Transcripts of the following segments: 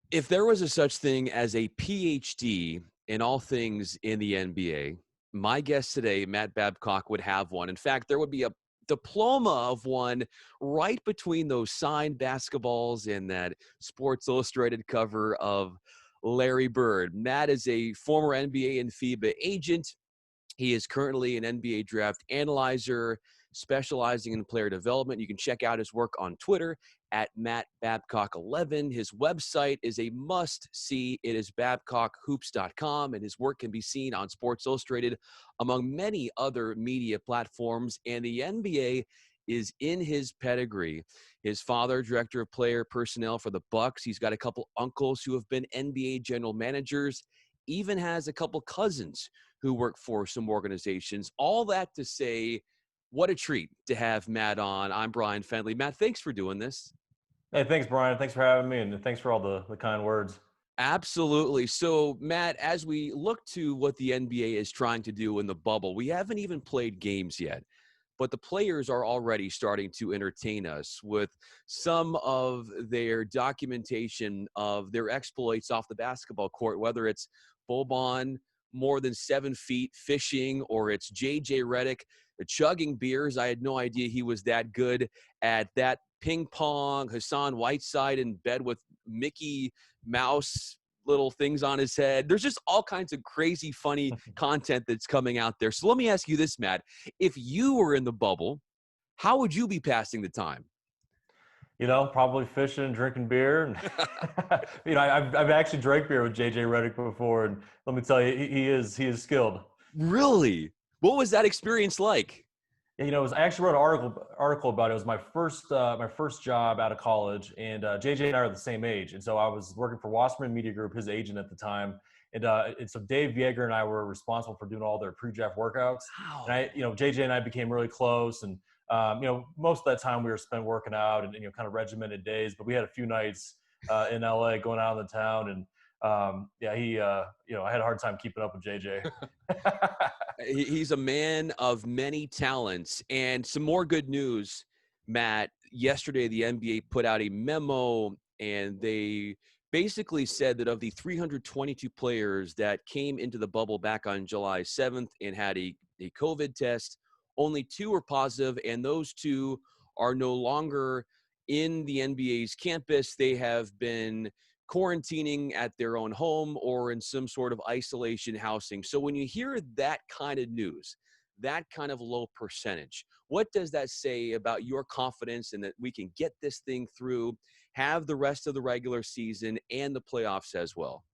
If there was a such thing as a PhD in all things in the NBA, my guest today, Matt Babcock, would have one. In fact, there would be a diploma of one right between those signed basketballs and that Sports Illustrated cover of Larry Bird. Matt is a former NBA and FIBA agent. He is currently an NBA draft analyzer specializing in player development. You can check out his work on Twitter at Matt Babcock11. His website is a must-see. It is babcockhoops.com, and his work can be seen on Sports Illustrated, among many other media platforms. And the NBA is in his pedigree. His father, director of player personnel for the Bucks. He's got a couple uncles who have been NBA general managers, even has a couple cousins who work for some organizations. All that to say, what a treat to have Matt on. I'm Brian Fenley. Matt, thanks for doing this. Hey, thanks, Brian. Thanks for having me, and thanks for all the kind words. Absolutely. So, Matt, as we look to what the NBA is trying to do in the bubble, we haven't even played games yet, but the players are already starting to entertain us with some of their documentation of their exploits off the basketball court, whether it's Boban more than 7 feet fishing, or it's JJ Redick chugging beers. I had no idea he was that good at that. Ping pong, Hassan Whiteside in bed with Mickey Mouse little things on his head. There's just all kinds of crazy, funny content that's coming out there. So let me ask you this, Matt. If you were in the bubble, how would you be passing the time? Probably fishing and drinking beer. And I've actually drank beer with JJ Redick before, and let me tell you, he is skilled. Really? What was that experience like? Yeah, I actually wrote an article about it. It was my first job out of college, and JJ and I are the same age, and so I was working for Wasserman Media Group, his agent at the time, and so Dave Yeager and I were responsible for doing all their pre-draft workouts. And Wow. JJ and I became really close, and most of that time we were spent working out and kind of regimented days, but we had a few nights in LA going out in the town, and I had a hard time keeping up with JJ. He's a man of many talents. And some more good news, Matt. Yesterday, the NBA put out a memo, and they basically said that of the 322 players that came into the bubble back on July 7th and had a COVID test, only 2 were positive, and those 2 are no longer in the NBA's campus. They have been quarantining at their own home or in some sort of isolation housing. So when you hear that kind of news, that kind of low percentage, what does that say about your confidence in that we can get this thing through, have the rest of the regular season and the playoffs as well?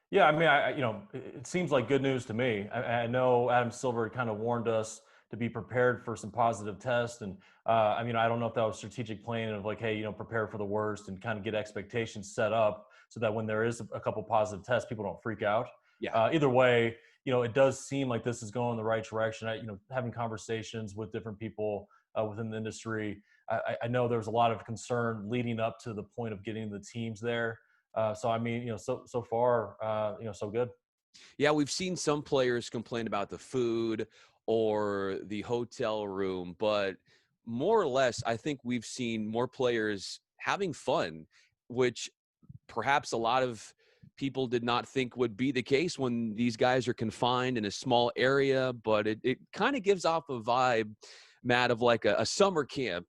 Yeah, I mean, it seems like good news to me. I know Adam Silver kind of warned us to be prepared for some positive tests, and I don't know if that was strategic planning of like, hey, prepare for the worst and kind of get expectations set up so that when there is a couple positive tests, people don't freak out. Yeah. Either way, it does seem like this is going in the right direction. Having conversations with different people within the industry, I know there was a lot of concern leading up to the point of getting the teams there. So I mean, so far, so good. Yeah, we've seen some players complain about the food or the hotel room, but more or less, I think we've seen more players having fun, which perhaps a lot of people did not think would be the case when these guys are confined in a small area. But it kind of gives off a vibe, Matt, of like a summer camp,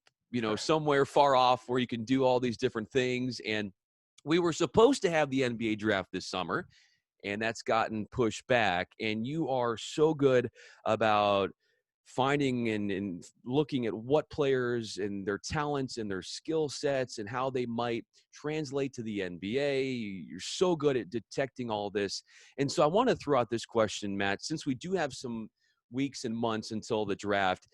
somewhere far off where you can do all these different things. And we were supposed to have the NBA draft this summer, and that's gotten pushed back. And you are so good about finding and looking at what players and their talents and their skill sets and how they might translate to the NBA. You're so good at detecting all this. And so I want to throw out this question, Matt, since we do have some weeks and months until the draft.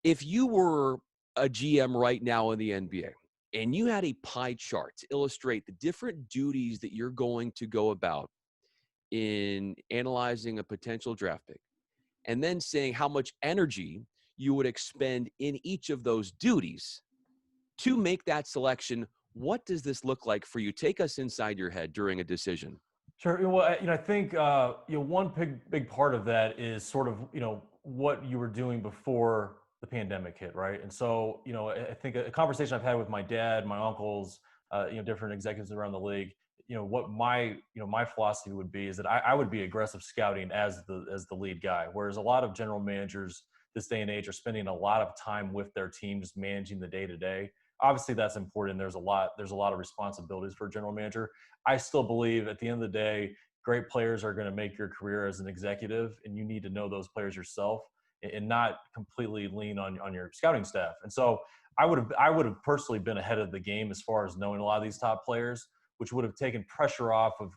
If you were a GM right now in the NBA and you had a pie chart to illustrate the different duties that you're going to go about in analyzing a potential draft pick, and then saying how much energy you would expend in each of those duties to make that selection, what does this look like for you? Take us inside your head during a decision. Sure. Well, I think one big part of that is sort of what you were doing before the pandemic hit, right? And so I think a conversation I've had with my dad, my uncles, different executives around the league, what my philosophy would be is that I would be aggressive scouting as the lead guy, whereas a lot of general managers this day and age are spending a lot of time with their team just managing the day to day. Obviously, that's important. There's a lot of responsibilities for a general manager. I still believe at the end of the day, great players are going to make your career as an executive, and you need to know those players yourself and not completely lean on your scouting staff. And so I would have personally been ahead of the game as far as knowing a lot of these top players, which would have taken pressure off of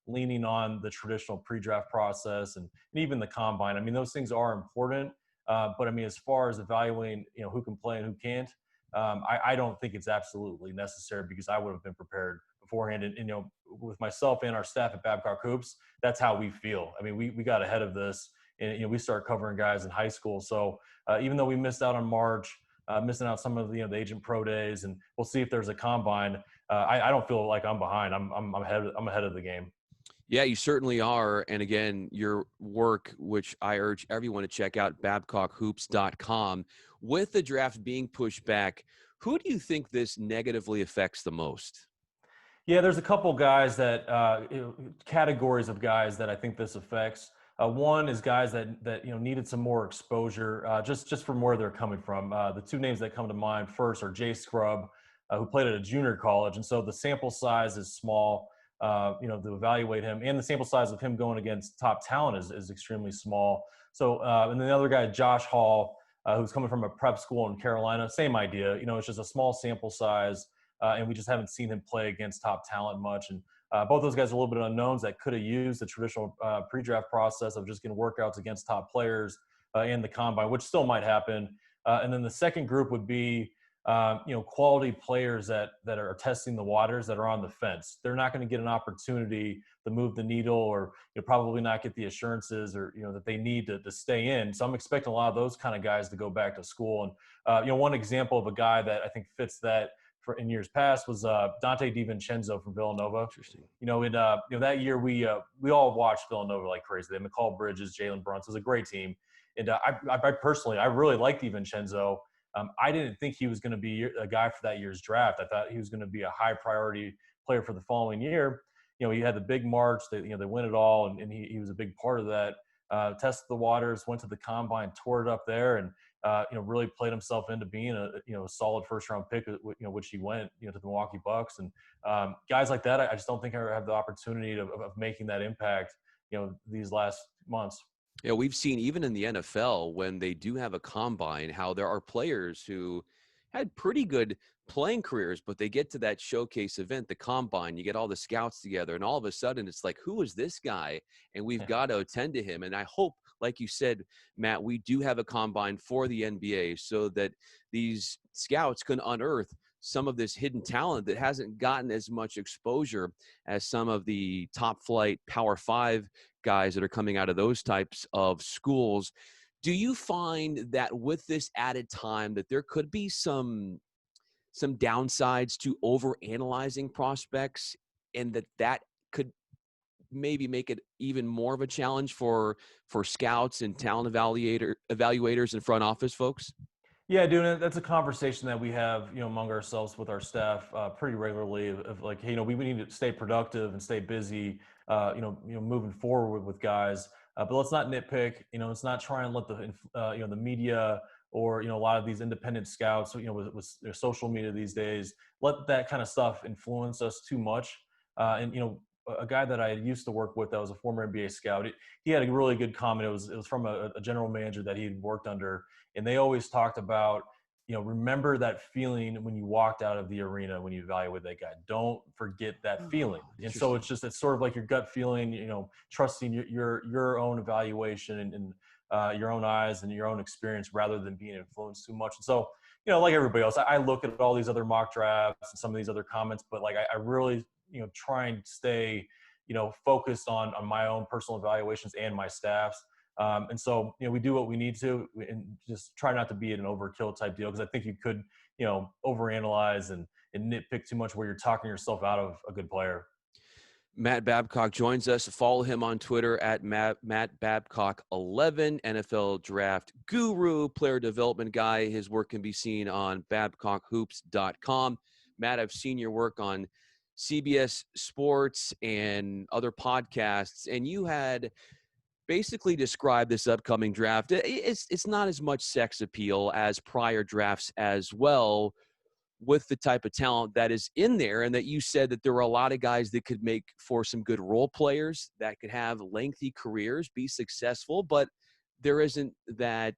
leaning on the traditional pre-draft process and even the combine. I mean, those things are important, but I mean, as far as evaluating who can play and who can't, I don't think it's absolutely necessary because I would have been prepared beforehand. And with myself and our staff at Babcock Hoops, that's how we feel. I mean, we got ahead of this, and we started covering guys in high school. So even though we missed out on March, missing out some of the agent pro days, and we'll see if there's a combine. I don't feel like I'm behind. I'm ahead of the game. Yeah, you certainly are. And again, your work, which I urge everyone to check out, babcockhoops.com. With the draft being pushed back, who do you think this negatively affects the most? Yeah, there's a couple guys that categories of guys that I think this affects. One is guys that needed some more exposure, just from where they're coming from. The two names that come to mind first are Jay Scrubb, who played at a junior college, and so the sample size is small. To evaluate him, and the sample size of him going against top talent is extremely small. So, and then the other guy, Josh Hall, who's coming from a prep school in Carolina, same idea. It's just a small sample size, and we just haven't seen him play against top talent much. And both those guys are a little bit unknowns that could have used the traditional pre-draft process of just getting workouts against top players in the combine, which still might happen. And then the second group would be quality players that are testing the waters, that are on the fence. They're not going to get an opportunity to move the needle, or probably not get the assurances or that they need to stay in. So I'm expecting a lot of those kind of guys to go back to school. And one example of a guy that I think fits that in years past was Dante DiVincenzo from Villanova. Interesting. In that year we all watched Villanova like crazy. They had McCall Bridges, Jalen Brunson. It was a great team, and I personally really liked DiVincenzo. I didn't think he was going to be a guy for that year's draft. I thought he was going to be a high priority player for the following year. He had the big March. They win it all, and he was a big part of that. Tested the waters, went to the combine, tore it up there, and really played himself into being a solid first round pick. Which he went to the Milwaukee Bucks, and guys like that. I just don't think I ever have the opportunity of making that impact. These last months. Yeah, we've seen even in the NFL when they do have a combine, how there are players who had pretty good playing careers, but they get to that showcase event, the combine, you get all the scouts together, and all of a sudden it's like, who is this guy? And we've got to attend to him. And I hope, like you said, Matt, we do have a combine for the NBA so that these scouts can unearth some of this hidden talent that hasn't gotten as much exposure as some of the top flight Power 5 guys that are coming out of those types of schools. Do you find that with this added time that there could be some downsides to overanalyzing prospects, and that could maybe make it even more of a challenge for scouts and talent evaluators and front office folks? Yeah, dude, that's a conversation that we have, among ourselves with our staff pretty regularly. Of like, hey, we need to stay productive and stay busy, moving forward with guys. But let's not nitpick. Let's not try and let the media or a lot of these independent scouts, with social media these days, let that kind of stuff influence us too much. And a guy that I used to work with that was a former NBA scout. He had a really good comment. It was from a general manager that he'd worked under, and they always talked about, remember that feeling when you walked out of the arena when you evaluate that guy. Don't forget that feeling. And so it's sort of like your gut feeling, trusting your own evaluation and your own eyes and your own experience rather than being influenced too much. And so, like everybody else, I look at all these other mock drafts and some of these other comments, but like I really try and stay, focused on my own personal evaluations and my staff's. And so, we do what we need to and just try not to be an overkill type deal. Because I think you could, overanalyze and nitpick too much where you're talking yourself out of a good player. Matt Babcock joins us. Follow him on Twitter at Matt Babcock 11, NFL draft guru, player development guy. His work can be seen on babcockhoops.com. Matt, I've seen your work on CBS Sports and other podcasts, and you had basically described this upcoming draft. It's not as much sex appeal as prior drafts as well, with the type of talent that is in there, and that you said that there were a lot of guys that could make for some good role players that could have lengthy careers, be successful, but there isn't that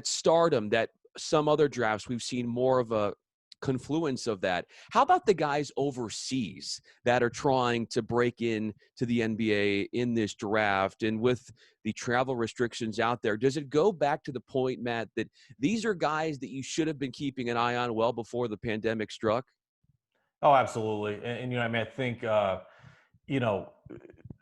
stardom that some other drafts we've seen more of a confluence of that. How about the guys overseas that are trying to break in to the NBA in this draft? And with the travel restrictions out there, does it go back to the point, Matt, that these are guys that you should have been keeping an eye on well before the pandemic struck? Oh, absolutely. And I mean, I think, you know,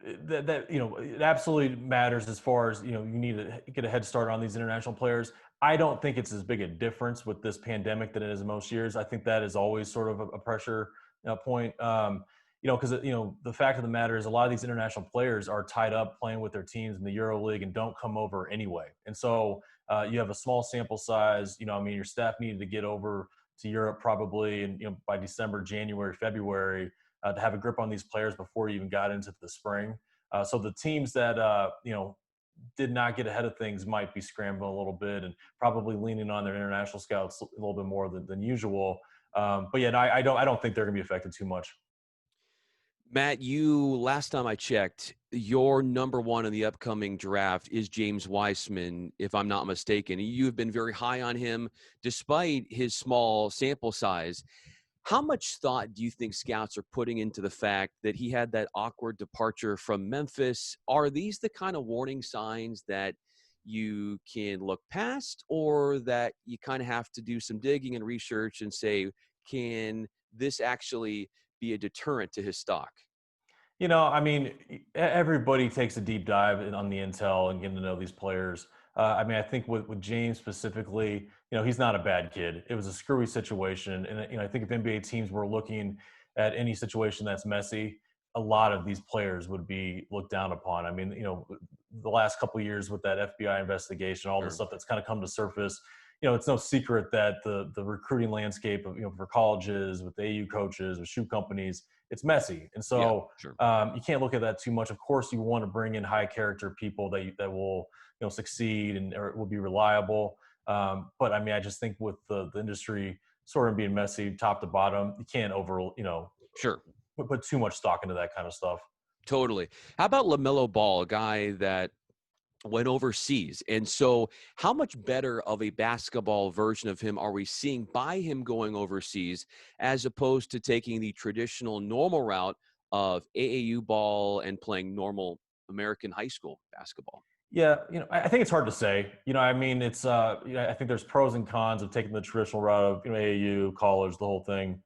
it absolutely matters as far as, you need to get a head start on these international players. I don't think it's as big a difference with this pandemic than it is in most years. I think that is always sort of a pressure point. Because the fact of the matter is a lot of these international players are tied up playing with their teams in the Euro League and don't come over anyway. And so you have a small sample size. I mean, your staff needed to get over to Europe probably, and by December, January, February, to have a grip on these players before you even got into the spring. So the teams that did not get ahead of things might be scrambling a little bit and probably leaning on their international scouts a little bit more than usual. But yeah, I don't think they're going to be affected too much. Matt, last time I checked, your number one in the upcoming draft is James Wiseman, if I'm not mistaken. You've been very high on him despite his small sample size. How much thought do you think scouts are putting into the fact that he had that awkward departure from Memphis? Are these the kind of warning signs that you can look past, or that you kind of have to do some digging and research and say, can this actually be a deterrent to his stock? I mean, everybody takes a deep dive on the intel and getting to know these players. I mean, I think with James specifically, he's not a bad kid. It was a screwy situation, and I think if NBA teams were looking at any situation that's messy, a lot of these players would be looked down upon. I mean, the last couple of years with that FBI investigation, all the Sure. stuff that's kind of come to surface. It's no secret that the recruiting landscape of for colleges with AU coaches, with shoe companies, it's messy, and Yeah, so sure. you can't look at that too much. Of course, you want to bring in high character people that will succeed and or will be reliable. But I mean, I just think with the industry sort of being messy, top to bottom, you can't Sure. put too much stock into that kind of stuff. Totally. How about LaMelo Ball, a guy that went overseas? And so, how much better of a basketball version of him are we seeing by him going overseas, as opposed to taking the traditional normal route of AAU ball and playing normal American high school basketball? Yeah, I think it's hard to say. I mean, it's I think there's pros and cons of taking the traditional route of AAU, college, the whole thing,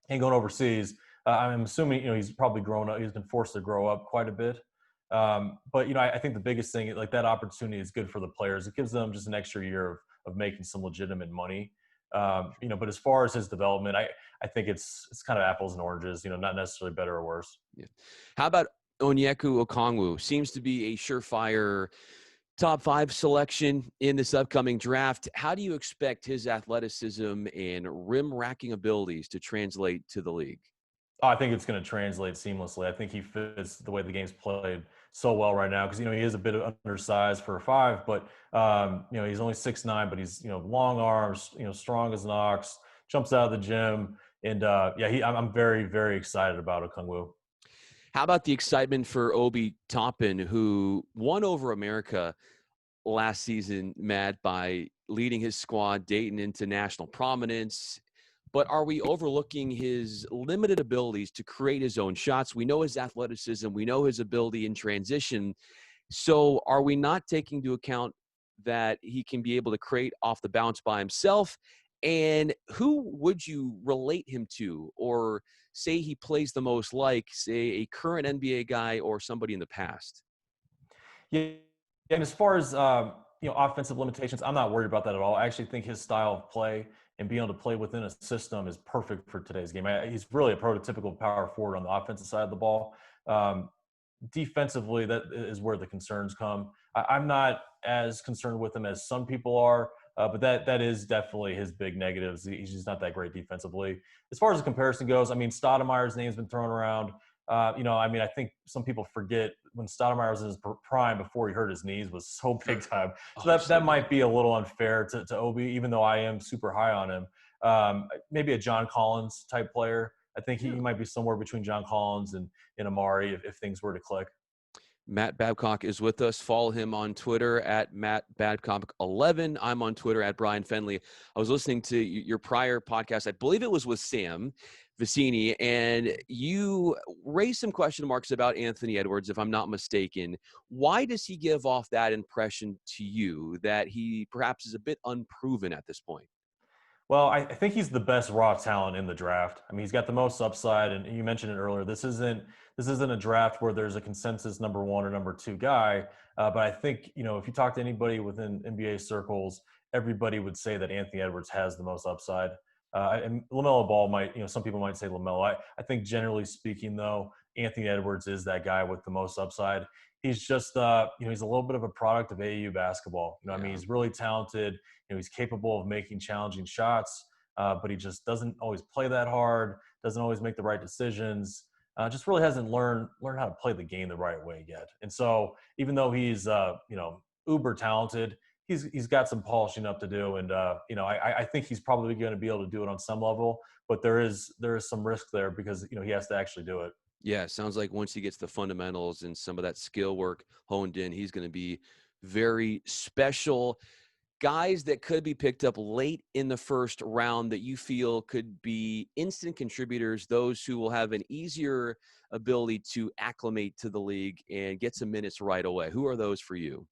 and going overseas. I'm assuming he's probably grown up. He's been forced to grow up quite a bit. But I think the biggest thing, like that opportunity, is good for the players. It gives them just an extra year of making some legitimate money. But as far as his development, I think it's kind of apples and oranges. Not necessarily better or worse. Yeah. How about Onyeka Okongwu? Seems to be a surefire top 5 selection in this upcoming draft. How do you expect his athleticism and rim racking abilities to translate to the league? Oh, I think it's going to translate seamlessly. I think he fits the way the game's played so well right now because he is a bit undersized for a 5, but he's only 6'9", but he's long arms, strong as an ox, jumps out of the gym, and I'm very very excited about Okongwu. How about the excitement for Obi Toppin, who won over America last season, Matt, by leading his squad Dayton into national prominence? But are we overlooking his limited abilities to create his own shots? We know his athleticism. We know his ability in transition. So are we not taking into account that he can be able to create off the bounce by himself? And who would you relate him to, or say he plays the most like, say, a current NBA guy or somebody in the past? Yeah, and as far as offensive limitations, I'm not worried about that at all. I actually think his style of play and being able to play within a system is perfect for today's game. He's really a prototypical power forward on the offensive side of the ball. Defensively, that is where the concerns come. I'm not as concerned with him as some people are. But that is definitely his big negatives. He's just not that great defensively. As far as the comparison goes, I mean, Stoudemire's name's been thrown around. I mean, I think some people forget when Stoudemire was in his prime before he hurt his knees was so big time. So Oh, he's so that good. might be a little unfair to Obi, even though I am super high on him. Maybe a John Collins type player. I think he might be somewhere between John Collins and Amari if things were to click. Matt Babcock is with us. Follow him on Twitter at Matt Babcock11. I'm on Twitter at Brian Fenley. I was listening to your prior podcast. I believe it was with Sam Vicini, and you raised some question marks about Anthony Edwards, if I'm not mistaken. Why does he give off that impression to you that he perhaps is a bit unproven at this point? Well, I think he's the best raw talent in the draft. I mean, he's got the most upside, and you mentioned it earlier. This isn't a draft where there's a consensus number one or number two guy. But I think if you talk to anybody within NBA circles, everybody would say that Anthony Edwards has the most upside. And LaMelo Ball might, some people might say LaMelo. I think generally speaking, though, Anthony Edwards is that guy with the most upside. He's just, he's a little bit of a product of AAU basketball. I mean, he's really talented. He's capable of making challenging shots, but he just doesn't always play that hard, doesn't always make the right decisions, just really hasn't learned how to play the game the right way yet. And so even though he's, uber talented, he's got some polishing up to do. And, I think he's probably going to be able to do it on some level, but there is some risk there because, he has to actually do it. Yeah, sounds like once he gets the fundamentals and some of that skill work honed in, he's going to be very special. Guys that could be picked up late in the first round that you feel could be instant contributors, those who will have an easier ability to acclimate to the league and get some minutes right away. Who are those for you?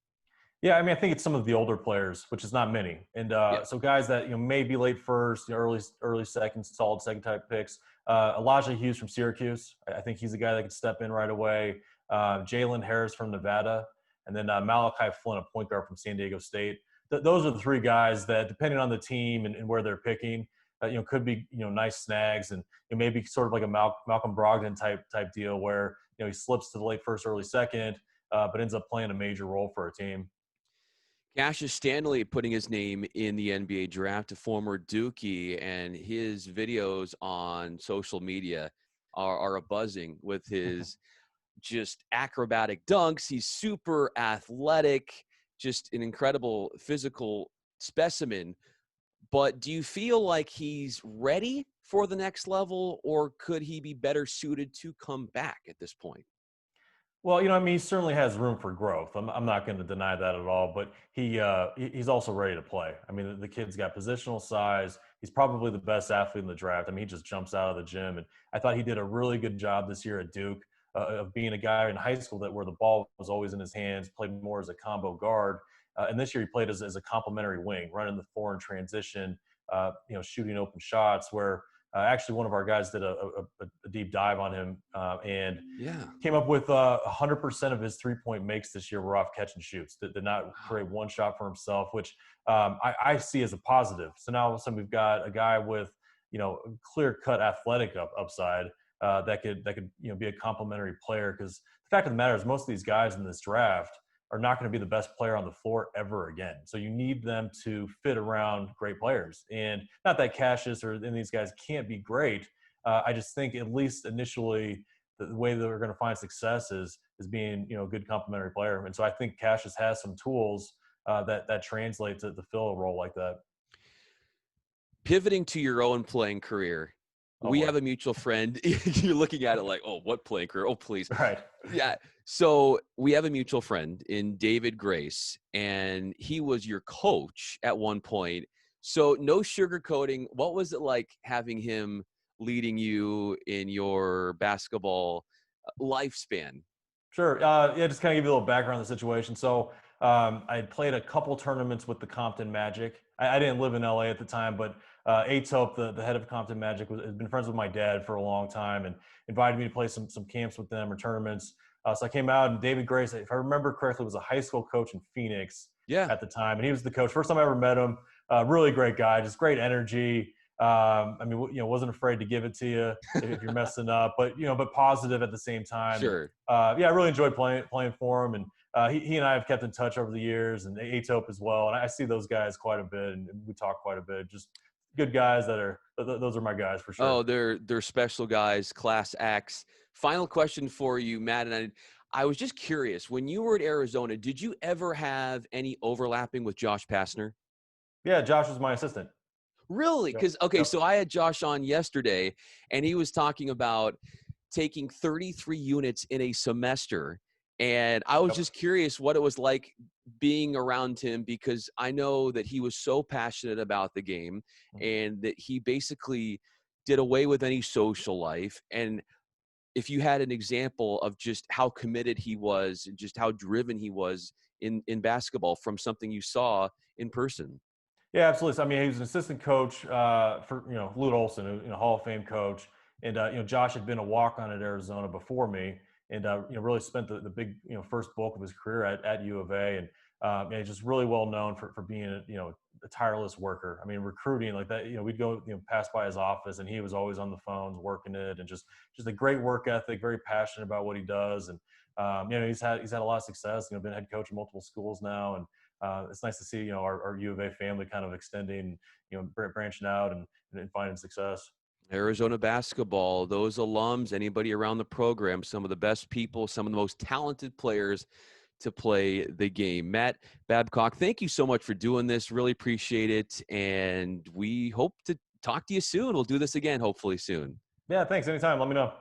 Yeah, I mean, I think it's some of the older players, which is not many, and Yeah. so guys that may be late first, early second, solid second type picks. Elijah Hughes from Syracuse, I think he's a guy that could step in right away. Jalen Harris from Nevada, and then Malachi Flynn, a point guard from San Diego State. Those are the three guys that, depending on the team and where they're picking, could be nice snags, and maybe sort of like a Malcolm Brogdon type deal where he slips to the late first, early second, but ends up playing a major role for a team. Cassius Stanley putting his name in the NBA draft, a former Dookie, and his videos on social media are a buzzing with his just acrobatic dunks. He's super athletic, just an incredible physical specimen. But do you feel like he's ready for the next level, or could he be better suited to come back at this point? Well, I mean, he certainly has room for growth. I'm not going to deny that at all. But he's also ready to play. I mean, the kid's got positional size. He's probably the best athlete in the draft. I mean, he just jumps out of the gym, and I thought he did a really good job this year at Duke of being a guy in high school where the ball was always in his hands, played more as a combo guard, and this year he played as a complementary wing, running the floor in transition, shooting open shots. Where actually one of our guys did a deep dive on him and Yeah. came up with 100% of his three-point makes this year were off catch and shoots. Did not create one shot for himself, which I see as a positive. So now all of a sudden we've got a guy with clear-cut athletic upside that could be a complementary player. Because the fact of the matter is most of these guys in this draft are not going to be the best player on the floor ever again. So you need them to fit around great players. And not that Cassius or any of these guys can't be great. I just think at least initially the way that we're going to find success is being a good complementary player. And so I think Cassius has some tools that translate to fill a role like that. Pivoting to your own playing career, Oh we boy. have a mutual friend. You're looking at it like, oh, what playing career? Oh, please. Right. Yeah. So we have a mutual friend in David Grace, and he was your coach at one point. So no sugarcoating. What was it like having him leading you in your basketball lifespan? Sure. Yeah, just kind of give you a little background on the situation. So I had played a couple tournaments with the Compton Magic. I didn't live in LA at the time, but Tope, the head of Compton Magic, has been friends with my dad for a long time and invited me to play some camps with them or tournaments. So I came out, and David Grace, if I remember correctly, was a high school coach in Phoenix Yeah. at the time, and he was the coach. First time I ever met him. Really great guy, just great energy. I mean, wasn't afraid to give it to you if you're messing up, but positive at the same time. Sure. Yeah, I really enjoyed playing for him, and he and I have kept in touch over the years, and Atope as well. And I see those guys quite a bit, and we talk quite a bit. Just good guys that are those are my guys for sure. Oh, they're special guys, class acts. Final question for you, Matt, and I was just curious. When you were at Arizona, did you ever have any overlapping with Josh Pastner? Yeah, Josh was my assistant. Really? Yep. Because okay, Yep. so I had Josh on yesterday, and he was talking about taking 33 units in a semester, and I was Yep. just curious what it was like being around him because I know that he was so passionate about the game Mhm. and that he basically did away with any social life. And if you had an example of just how committed he was and just how driven he was in basketball from something you saw in person. Yeah, absolutely. So, I mean, he was an assistant coach for Lute Olson, Hall of Fame coach, and Josh had been a walk on at Arizona before me, and really spent the big first bulk of his career at U of A, and he's just really well known for being a tireless worker. I mean, recruiting like that. We'd go pass by his office, and he was always on the phones working it, and just a great work ethic, very passionate about what he does, and he's had a lot of success. Been head coach of multiple schools now, and it's nice to see our U of A family kind of extending, branching out and finding success. Arizona basketball, those alums, anybody around the program, some of the best people, some of the most talented players to play the game. Matt Babcock, thank you so much for doing this. Really appreciate it. And we hope to talk to you soon. We'll do this again, hopefully soon. Yeah, thanks. Anytime. Let me know.